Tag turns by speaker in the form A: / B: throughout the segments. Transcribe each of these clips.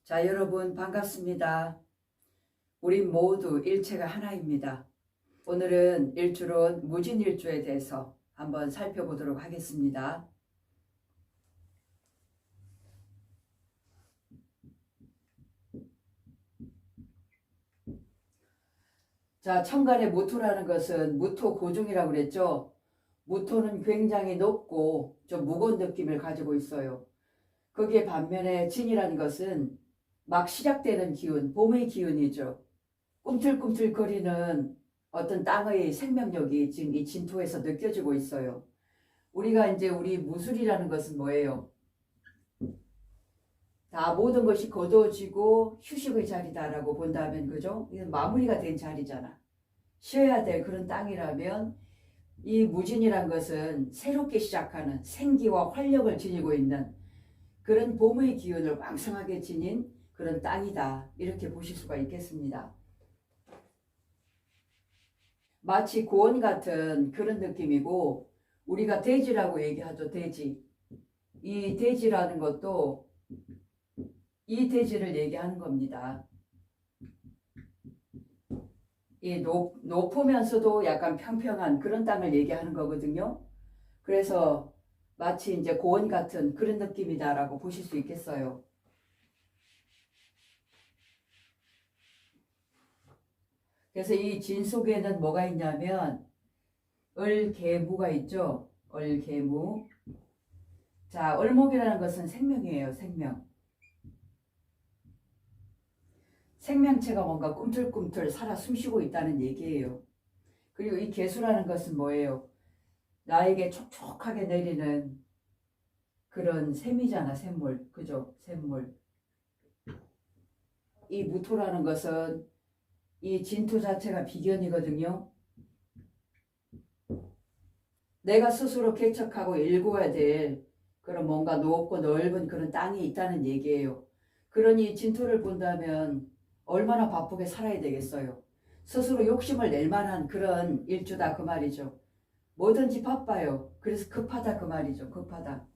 A: 자, 여러분 반갑습니다. 우리 모두 일체가 하나입니다. 오늘은 일주론 무진일주에 대해서 한번 살펴보도록 하겠습니다. 자, 천간의 무토라는 것은 무토 고중이라고 그랬죠. 무토는 굉장히 높고 좀 무거운 느낌을 가지고 있어요. 거기에 반면에 진이라는 것은 막 시작되는 기운, 봄의 기운이죠. 꿈틀꿈틀거리는 어떤 땅의 생명력이 지금 이 진토에서 느껴지고 있어요. 우리가 이제 우리 무술이라는 것은 뭐예요? 다 모든 것이 거두어지고 휴식의 자리다라고 본다면, 그죠? 이건 마무리가 된 자리잖아. 쉬어야 될 그런 땅이라면 이 무진이란 것은 새롭게 시작하는 생기와 활력을 지니고 있는 그런 봄의 기운을 왕성하게 지닌 그런 땅이다, 이렇게 보실 수가 있겠습니다. 마치 고원 같은 그런 느낌이고, 우리가 대지라고 얘기하죠. 대지. 이 대지라는 것도 이 대지를 얘기하는 겁니다. 이 높으면서도 약간 평평한 그런 땅을 얘기하는 거거든요. 그래서 마치 이제 고원 같은 그런 느낌이다라고 보실 수 있겠어요. 그래서 이 진 속에는 뭐가 있냐면 을개무가 있죠. 을개무. 자, 을목이라는 것은 생명이에요. 생명. 생명체가 뭔가 꿈틀꿈틀 살아 숨쉬고 있다는 얘기예요. 그리고 이 개수라는 것은 뭐예요? 나에게 촉촉하게 내리는 그런 샘이잖아. 샘물. 그죠? 샘물. 이 무토라는 것은 이 진토 자체가 비견이거든요. 내가 스스로 개척하고 일구어야 될 그런 뭔가 높고 넓은 그런 땅이 있다는 얘기예요. 그러니 진토를 본다면 얼마나 바쁘게 살아야 되겠어요. 스스로 욕심을 낼 만한 그런 일주다, 그 말이죠. 뭐든지 바빠요. 그래서 급하다, 그 말이죠. 급하다.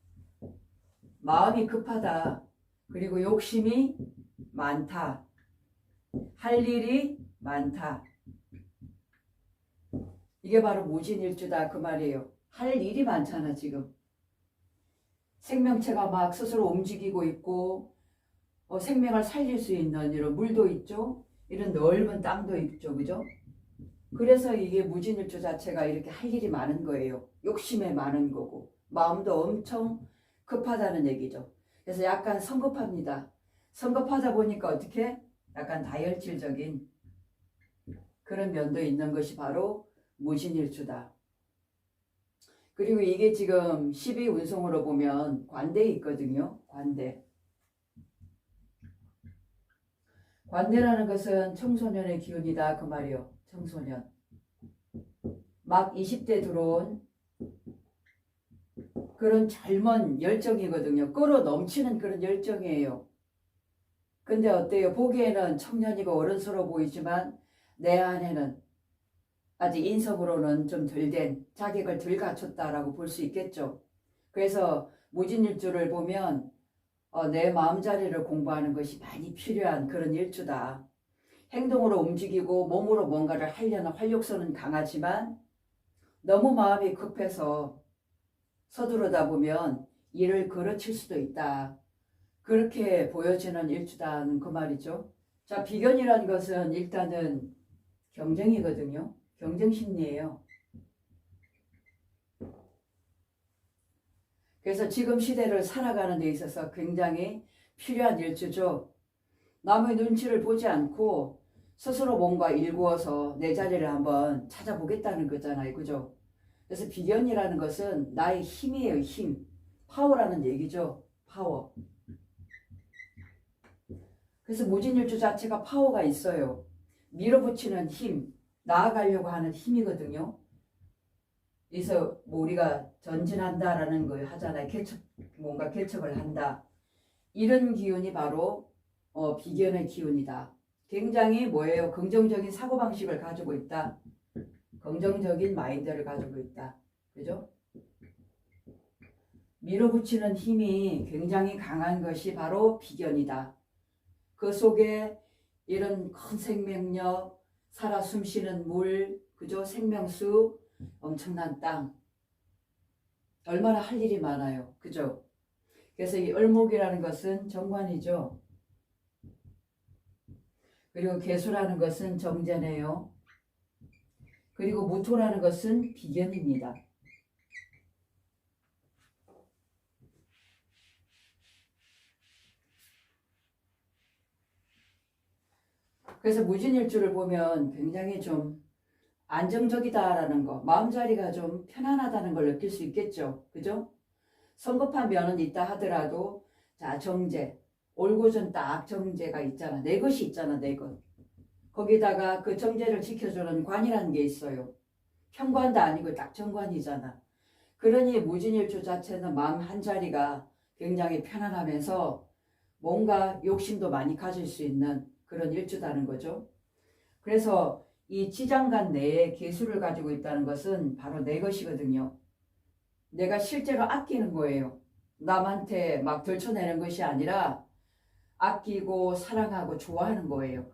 A: 마음이 급하다. 그리고 욕심이 많다. 할 일이 많다. 이게 바로 무진일주다, 그 말이에요. 할 일이 많잖아, 지금. 생명체가 막 스스로 움직이고 있고, 생명을 살릴 수 있는 이런 물도 있죠. 이런 넓은 땅도 있죠. 그죠? 그래서 이게 무진일주 자체가 이렇게 할 일이 많은 거예요. 욕심에 많은 거고, 마음도 엄청 급하다는 얘기죠. 그래서 약간 성급합니다. 성급하다 보니까 어떻게? 약간 다혈질적인 그런 면도 있는 것이 바로 무진일주다. 그리고 이게 지금 12운송으로 보면 관대에 있거든요. 관대. 관대라는 것은 청소년의 기운이다, 그 말이요. 청소년. 막 20대 들어온 그런 젊은 열정이거든요. 끌어 넘치는 그런 열정이에요. 근데 어때요? 보기에는 청년이고 어른스러워 보이지만 내 안에는 아직 인성으로는 좀 덜 된, 자격을 덜 갖췄다라고 볼 수 있겠죠. 그래서 무진일주를 보면 내 마음자리를 공부하는 것이 많이 필요한 그런 일주다. 행동으로 움직이고 몸으로 뭔가를 하려는 활력소는 강하지만 너무 마음이 급해서 서두르다 보면 일을 거르칠 수도 있다. 그렇게 보여지는 일주다는 그 말이죠. 자, 비견이라는 것은 일단은 경쟁이거든요. 경쟁 심리예요. 그래서 지금 시대를 살아가는 데 있어서 굉장히 필요한 일주죠. 남의 눈치를 보지 않고 스스로 뭔가 일구어서 내 자리를 한번 찾아보겠다는 거잖아요. 그죠? 그래서 비견이라는 것은 나의 힘이에요. 힘. 파워라는 얘기죠. 파워. 그래서 무진일주 자체가 파워가 있어요. 밀어붙이는 힘, 나아가려고 하는 힘이거든요. 그래서 뭐 우리가 전진한다라는 걸 하잖아요. 뭔가 개척을 한다. 이런 기운이 바로 비견의 기운이다. 굉장히 뭐예요? 긍정적인 사고방식을 가지고 있다. 긍정적인 마인드를 가지고 있다. 그죠? 밀어붙이는 힘이 굉장히 강한 것이 바로 비견이다. 그 속에 이런 큰 생명력, 살아 숨쉬는 물, 그죠? 생명수, 엄청난 땅. 얼마나 할 일이 많아요. 그죠? 그래서 이 을목이라는 것은 정관이죠. 그리고 계수라는 것은 정제네요. 그리고 무토라는 것은 비견입니다. 그래서 무진일주를 보면 굉장히 좀 안정적이다라는 거, 마음자리가 좀 편안하다는 걸 느낄 수 있겠죠. 그죠? 성급한 면은 있다 하더라도, 자, 정제. 올고전 딱 정제가 있잖아. 네 것이 있잖아, 네 것. 거기다가 그 정제를 지켜주는 관이라는 게 있어요. 편관도 아니고 딱 정관이잖아. 그러니 무진일주 자체는 마음 한자리가 굉장히 편안하면서 뭔가 욕심도 많이 가질 수 있는 그런 일주다는 거죠. 그래서 이 지장간 내에 계수를 가지고 있다는 것은 바로 내 것이거든요. 내가 실제로 아끼는 거예요. 남한테 막 들춰내는 것이 아니라 아끼고 사랑하고 좋아하는 거예요.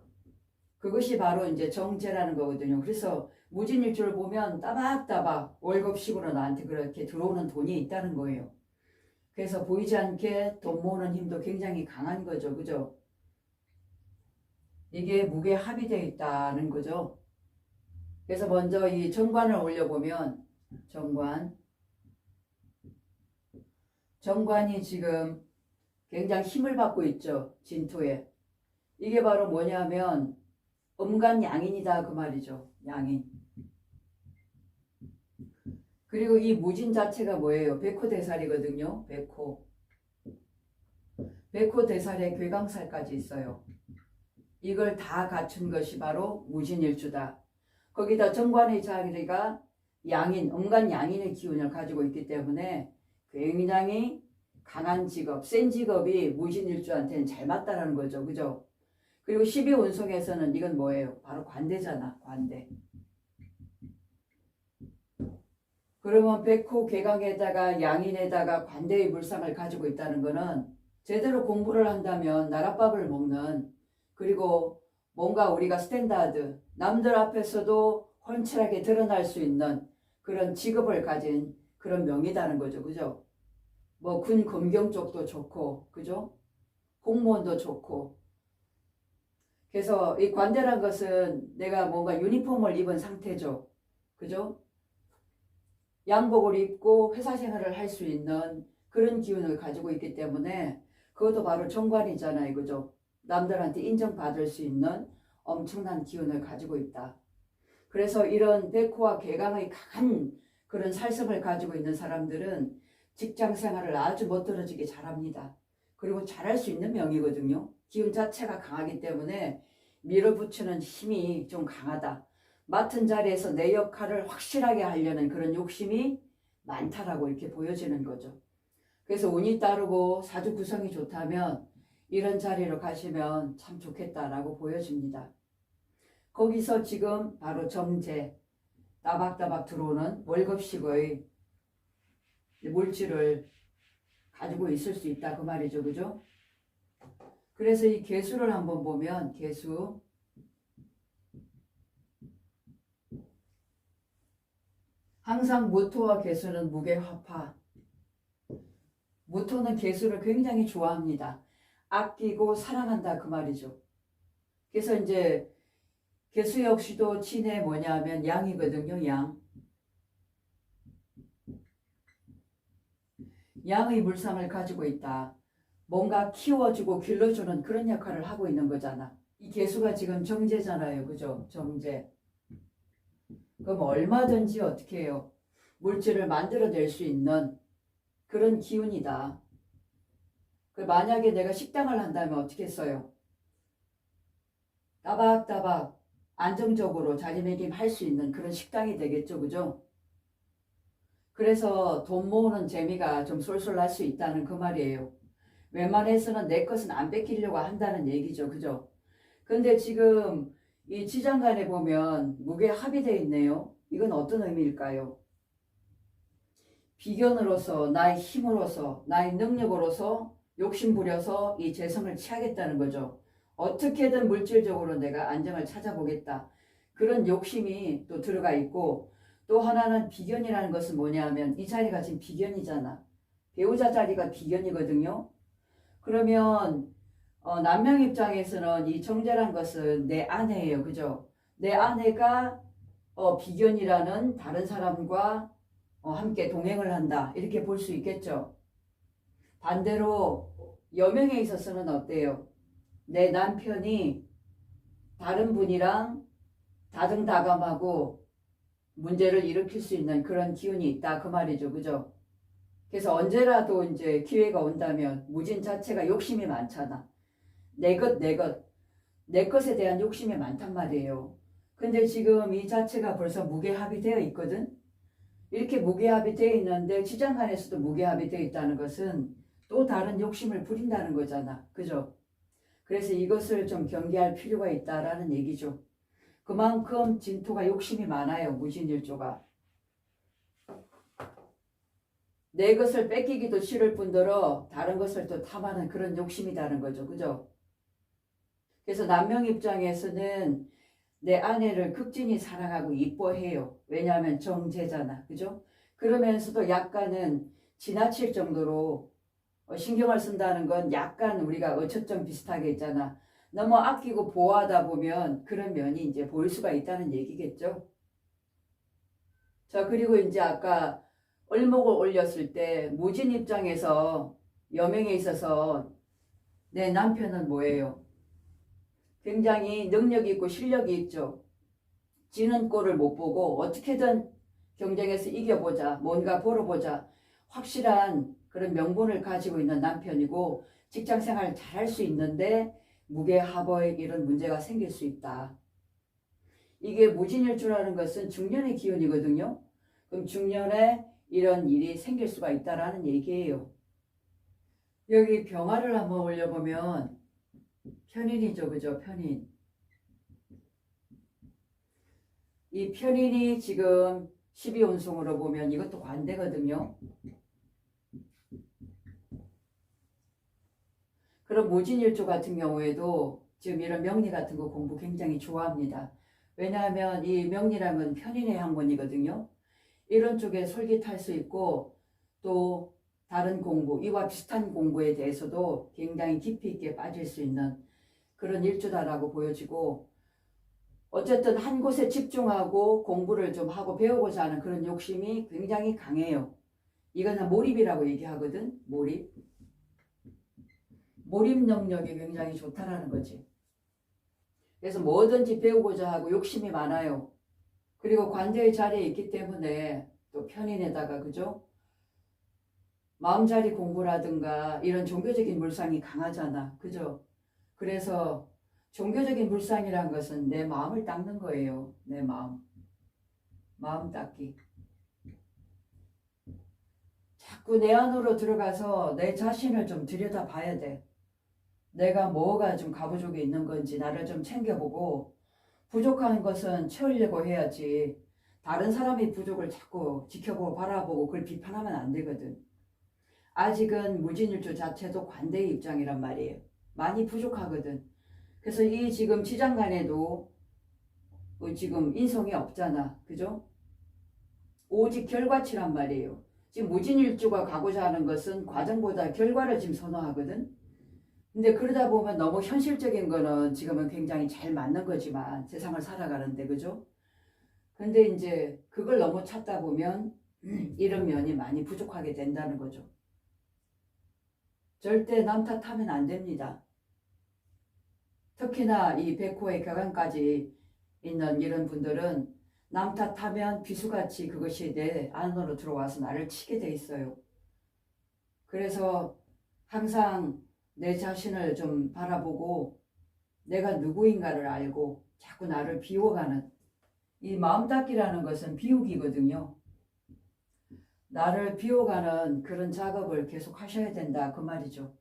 A: 그것이 바로 이제 정제라는 거거든요. 그래서 무진일주를 보면 따박따박 월급식으로 나한테 그렇게 들어오는 돈이 있다는 거예요. 그래서 보이지 않게 돈 모으는 힘도 굉장히 강한 거죠. 그죠? 이게 무게 합의되어 있다는 거죠. 그래서 먼저 이 정관을 올려보면 정관이 지금 굉장히 힘을 받고 있죠. 진토에. 이게 바로 뭐냐면 음간양인이다 그 말이죠. 양인. 그리고 이 무진 자체가 뭐예요? 백호대살이거든요. 백호대살에 괴강살까지 있어요. 이걸 다 갖춘 것이 바로 무진일주다. 거기다 정관의 자리가 양인, 음간양인의 기운을 가지고 있기 때문에 굉장히 강한 직업, 센 직업이 무진일주한테는 잘 맞다라는 거죠. 그죠? 그리고 12운송에서는 이건 뭐예요? 바로 관대잖아. 관대. 그러면 백호 괴강에다가 양인에다가 관대의 물상을 가지고 있다는 거는 제대로 공부를 한다면 나랏밥을 먹는, 그리고 뭔가 우리가 스탠다드, 남들 앞에서도 훤칠하게 드러날 수 있는 그런 직업을 가진 그런 명이다는 거죠. 그죠? 뭐 군 검경 쪽도 좋고, 그죠? 공무원도 좋고. 그래서 이 관대란 것은 내가 뭔가 유니폼을 입은 상태죠. 그죠? 양복을 입고 회사 생활을 할 수 있는 그런 기운을 가지고 있기 때문에 그것도 바로 정관이잖아요. 그죠? 남들한테 인정받을 수 있는 엄청난 기운을 가지고 있다. 그래서 이런 백호와 괴강의 강한 그런 살성을 가지고 있는 사람들은 직장 생활을 아주 멋들어지게 잘합니다. 그리고 잘할 수 있는 명이거든요. 기운 자체가 강하기 때문에 밀어붙이는 힘이 좀 강하다. 맡은 자리에서 내 역할을 확실하게 하려는 그런 욕심이 많다라고 이렇게 보여지는 거죠. 그래서 운이 따르고 사주 구성이 좋다면 이런 자리로 가시면 참 좋겠다라고 보여집니다. 거기서 지금 바로 정제, 따박따박 들어오는 월급식의 물질을 가지고 있을 수 있다 그 말이죠. 그죠? 그래서 이 계수를 한번 보면 계수 항상 무토와 계수는 무게화파. 무토는 계수를 굉장히 좋아합니다. 아끼고 사랑한다 그 말이죠. 그래서 이제 계수 역시도 진의 뭐냐면 양이거든요. 양의 물상을 가지고 있다. 뭔가 키워주고 길러주는 그런 역할을 하고 있는 거잖아. 이 계수가 지금 정제잖아요. 그죠? 정제. 그럼 얼마든지 어떻게 해요? 물질을 만들어낼 수 있는 그런 기운이다. 만약에 내가 식당을 한다면 어떻게 써요? 따박따박 안정적으로 자리매김할 수 있는 그런 식당이 되겠죠. 그죠? 그래서 돈 모으는 재미가 좀 쏠쏠 날 수 있다는 그 말이에요. 웬만해서는 내 것은 안 뺏기려고 한다는 얘기죠. 그죠? 근데 지금 이 지장간에 보면 무게 합의되어 있네요. 이건 어떤 의미일까요? 비견으로서, 나의 힘으로서, 나의 능력으로서 욕심부려서 이 재성을 취하겠다는 거죠. 어떻게든 물질적으로 내가 안정을 찾아보겠다. 그런 욕심이 또 들어가 있고, 또 하나는 비견이라는 것은 뭐냐면 이 자리가 지금 비견이잖아. 배우자 자리가 비견이거든요. 그러면 남명 입장에서는 이 정제란 것은 내 아내예요. 그죠? 내 아내가 비견이라는 다른 사람과 함께 동행을 한다. 이렇게 볼 수 있겠죠. 반대로 여명에 있어서는 어때요? 내 남편이 다른 분이랑 다정다감하고 문제를 일으킬 수 있는 그런 기운이 있다. 그 말이죠. 그죠? 그래서 언제라도 이제 기회가 온다면 무진 자체가 욕심이 많잖아. 내 것, 내 것. 내 것에 대한 욕심이 많단 말이에요. 근데 지금 이 자체가 벌써 무게합이 되어 있거든. 이렇게 무게합이 되어 있는데 지장간에서도 무게합이 되어 있다는 것은 또 다른 욕심을 부린다는 거잖아. 그죠? 그래서 이것을 좀 경계할 필요가 있다라는 얘기죠. 그만큼 진토가 욕심이 많아요. 무진일조가. 내 것을 뺏기기도 싫을 뿐더러 다른 것을 또 탐하는 그런 욕심이라는 거죠. 그죠? 그래서 남명 입장에서는 내 아내를 극진히 사랑하고 이뻐해요. 왜냐하면 정제잖아. 그죠? 그러면서도 약간은 지나칠 정도로 신경을 쓴다는 건 약간 우리가 어처점 비슷하게 있잖아. 너무 아끼고 보호하다 보면 그런 면이 이제 보일 수가 있다는 얘기겠죠. 자, 그리고 이제 아까 을목을 올렸을 때 무진 입장에서 여명에 있어서 내 남편은 뭐예요? 굉장히 능력이 있고 실력이 있죠. 지는 꼴을 못 보고 어떻게든 경쟁에서 이겨보자, 뭔가 벌어보자, 확실한 그런 명분을 가지고 있는 남편이고 직장생활 잘할 수 있는데 무게하버에 이런 문제가 생길 수 있다. 이게 무진일주라는 것은 중년의 기운이거든요. 그럼 중년에 이런 일이 생길 수가 있다라는 얘기예요. 여기 병화를 한번 올려보면 편인이죠. 그죠? 편인. 이 편인이 지금 12운송으로 보면 이것도 관대거든요. 그럼 무진일조 같은 경우에도 지금 이런 명리 같은 거 공부 굉장히 좋아합니다. 왜냐하면 이 명리란 건 편인의 학문이거든요. 이런 쪽에 솔깃할 수 있고 또 다른 공부, 이와 비슷한 공부에 대해서도 굉장히 깊이 있게 빠질 수 있는 그런 일주다라고 보여지고 어쨌든 한 곳에 집중하고 공부를 좀 하고 배우고자 하는 그런 욕심이 굉장히 강해요. 이거는 몰입이라고 얘기하거든. 몰입. 몰입 능력이 굉장히 좋다라는 거지. 그래서 뭐든지 배우고자 하고 욕심이 많아요. 그리고 관대의 자리에 있기 때문에 또 편인에다가 그죠? 마음자리 공부라든가 이런 종교적인 물상이 강하잖아. 그죠? 그래서 종교적인 물상이란 것은 내 마음을 닦는 거예요. 내 마음. 마음 닦기. 자꾸 내 안으로 들어가서 내 자신을 좀 들여다봐야 돼. 내가 뭐가 좀 가부족이 있는 건지 나를 좀 챙겨보고 부족한 것은 채우려고 해야지 다른 사람의 부족을 자꾸 지켜보고 바라보고 그걸 비판하면 안 되거든. 아직은 무진일주 자체도 관대의 입장이란 말이에요. 많이 부족하거든. 그래서 이 지금 지장간에도 지금 인성이 없잖아. 그죠? 오직 결과치란 말이에요. 지금 무진일주가 가고자 하는 것은 과정보다 결과를 지금 선호하거든. 근데 그러다 보면 너무 현실적인 거는 지금은 굉장히 잘 맞는 거지만 세상을 살아가는데 그죠? 근데 이제 그걸 너무 찾다 보면 이런 면이 많이 부족하게 된다는 거죠. 절대 남 탓하면 안 됩니다. 특히나 이 백호의 격안까지 있는 이런 분들은 남 탓하면 비수같이 그것이 내 안으로 들어와서 나를 치게 돼 있어요. 그래서 항상 내 자신을 좀 바라보고 내가 누구인가를 알고 자꾸 나를 비워가는 이 마음 닦기라는 것은 비우기거든요. 나를 비워가는 그런 작업을 계속 하셔야 된다 그 말이죠.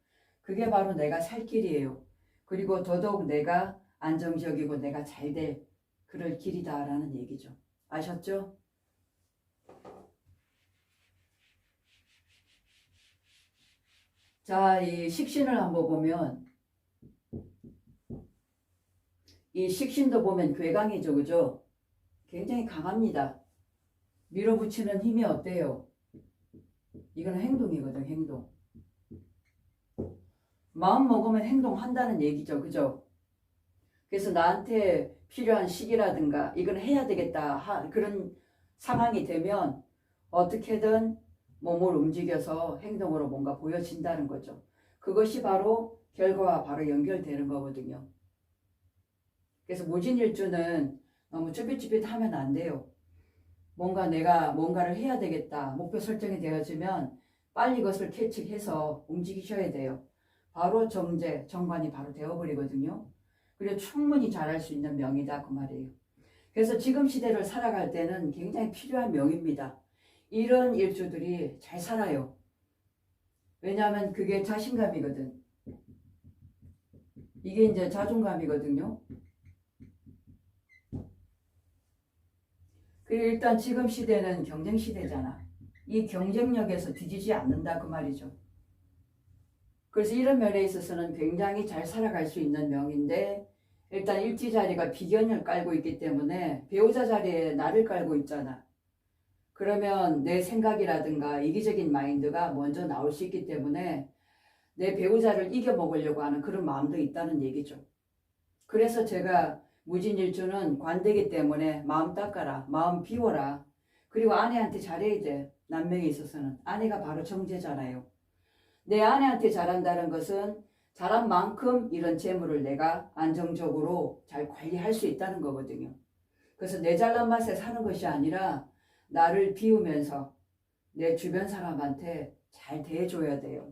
A: 그게 바로 내가 살 길이에요. 그리고 더더욱 내가 안정적이고 내가 잘 될 그럴 길이다라는 얘기죠. 아셨죠? 자, 이 식신을 한번 보면 이 식신도 보면 괴강이죠. 그죠? 굉장히 강합니다. 밀어붙이는 힘이 어때요? 이건 행동이거든. 행동. 마음 먹으면 행동한다는 얘기죠. 그죠? 그래서 나한테 필요한 시기라든가 이건 해야 되겠다 그런 상황이 되면 어떻게든 몸을 움직여서 행동으로 뭔가 보여진다는 거죠. 그것이 바로 결과와 바로 연결되는 거거든요. 그래서 무진일주는 너무 쭈삣쭈삣하면 안 돼요. 뭔가 내가 뭔가를 해야 되겠다 목표 설정이 되어지면 빨리 그것을 캐치해서 움직이셔야 돼요. 바로 정제, 정관이 바로 되어버리거든요. 그리고 충분히 잘할 수 있는 명이다 그 말이에요. 그래서 지금 시대를 살아갈 때는 굉장히 필요한 명입니다. 이런 일주들이 잘 살아요. 왜냐하면 그게 자신감이거든. 이게 이제 자존감이거든요. 그리고 일단 지금 시대는 경쟁 시대잖아. 이 경쟁력에서 뒤지지 않는다 그 말이죠. 그래서 이런 면에 있어서는 굉장히 잘 살아갈 수 있는 명인데 일단 일지 자리가 비견을 깔고 있기 때문에 배우자 자리에 나를 깔고 있잖아. 그러면 내 생각이라든가 이기적인 마인드가 먼저 나올 수 있기 때문에 내 배우자를 이겨먹으려고 하는 그런 마음도 있다는 얘기죠. 그래서 제가 무진일주는 관대기 때문에 마음 닦아라, 마음 비워라. 그리고 아내한테 잘해야 돼. 남명에 있어서는. 아내가 바로 정제잖아요. 내 아내한테 잘한다는 것은 잘한 만큼 이런 재물을 내가 안정적으로 잘 관리할 수 있다는 거거든요. 그래서 내 잘난 맛에 사는 것이 아니라 나를 비우면서 내 주변 사람한테 잘 대해줘야 돼요.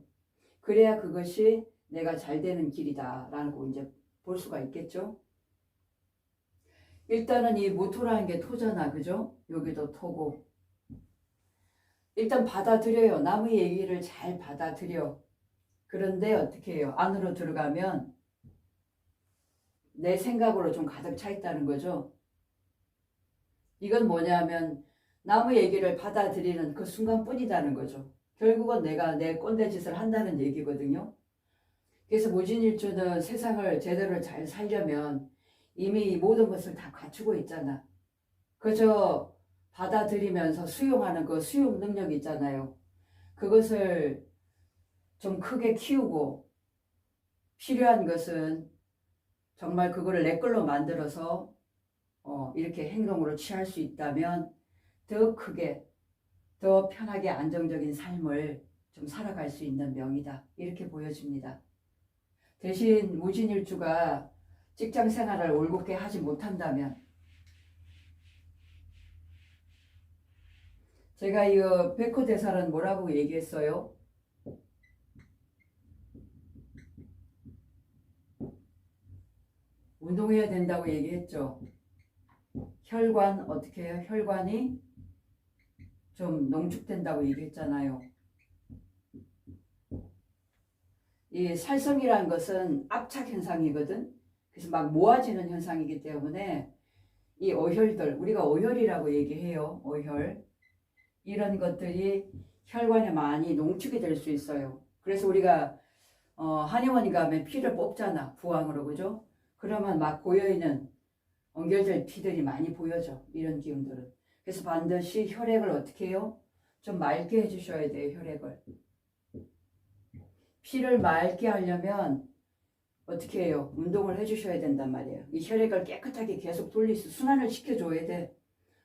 A: 그래야 그것이 내가 잘 되는 길이다라고 이제 볼 수가 있겠죠. 일단은 이 무토라는 게 토잖아. 그죠? 여기도 토고. 일단 받아들여요. 남의 얘기를 잘 받아들여. 그런데 어떻게 해요? 안으로 들어가면 내 생각으로 좀 가득 차 있다는 거죠. 이건 뭐냐면 남의 얘기를 받아들이는 그 순간뿐이다는 거죠. 결국은 내가 내 꼰대 짓을 한다는 얘기거든요. 그래서 무진일주는 세상을 제대로 잘 살려면 이미 모든 것을 다 갖추고 있잖아. 그저 받아들이면서 수용하는 그 수용 능력 있잖아요. 그것을 좀 크게 키우고 필요한 것은 정말 그거를 내 걸로 만들어서 이렇게 행동으로 취할 수 있다면 더 크게 더 편하게 안정적인 삶을 좀 살아갈 수 있는 명이다. 이렇게 보여집니다. 대신 무진일주가 직장 생활을 올곧게 하지 못한다면 제가 이거 백호대사는 뭐라고 얘기했어요? 운동해야 된다고 얘기했죠. 혈관 어떻게 해요? 혈관이 좀 농축된다고 얘기했잖아요. 이 살성이라는 것은 압착 현상이거든. 그래서 막 모아지는 현상이기 때문에 이 오혈들, 우리가 오혈이라고 얘기해요. 오혈. 이런 것들이 혈관에 많이 농축이 될 수 있어요. 그래서 우리가 한의원에 가면 피를 뽑잖아. 부항으로. 그죠? 그러면 막 고여있는 엉결될 피들이 많이 보여져. 이런 기운들은. 그래서 반드시 혈액을 어떻게 해요? 좀 맑게 해주셔야 돼요. 혈액을. 피를 맑게 하려면 어떻게 해요? 운동을 해주셔야 된단 말이에요. 이 혈액을 깨끗하게 계속 순환을 시켜줘야 돼.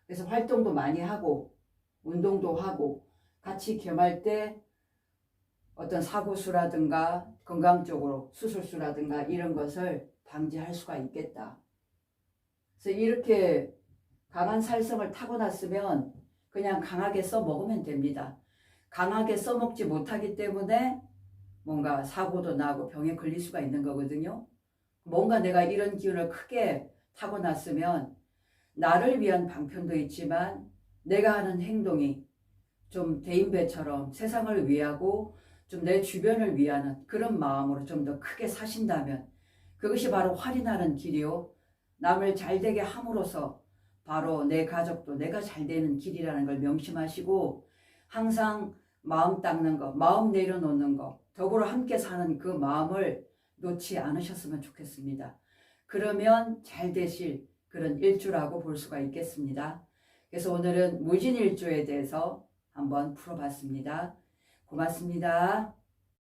A: 그래서 활동도 많이 하고 운동도 하고 같이 겸할 때 어떤 사고수라든가 건강적으로 수술수라든가 이런 것을 방지할 수가 있겠다. 그래서 이렇게 강한 살성을 타고났으면 그냥 강하게 써먹으면 됩니다. 강하게 써먹지 못하기 때문에 뭔가 사고도 나고 병에 걸릴 수가 있는 거거든요. 뭔가 내가 이런 기운을 크게 타고났으면 나를 위한 방편도 있지만 내가 하는 행동이 좀 대인배처럼 세상을 위하고 좀 내 주변을 위하는 그런 마음으로 좀 더 크게 사신다면 그것이 바로 활이 나는 길이요. 남을 잘되게 함으로써 바로 내 가족도 내가 잘되는 길이라는 걸 명심하시고 항상 마음 닦는 거, 마음 내려놓는 거, 더불어 함께 사는 그 마음을 놓지 않으셨으면 좋겠습니다. 그러면 잘 되실 그런 일주라고 볼 수가 있겠습니다. 그래서 오늘은 무진일주에 대해서 한번 풀어봤습니다. 고맙습니다.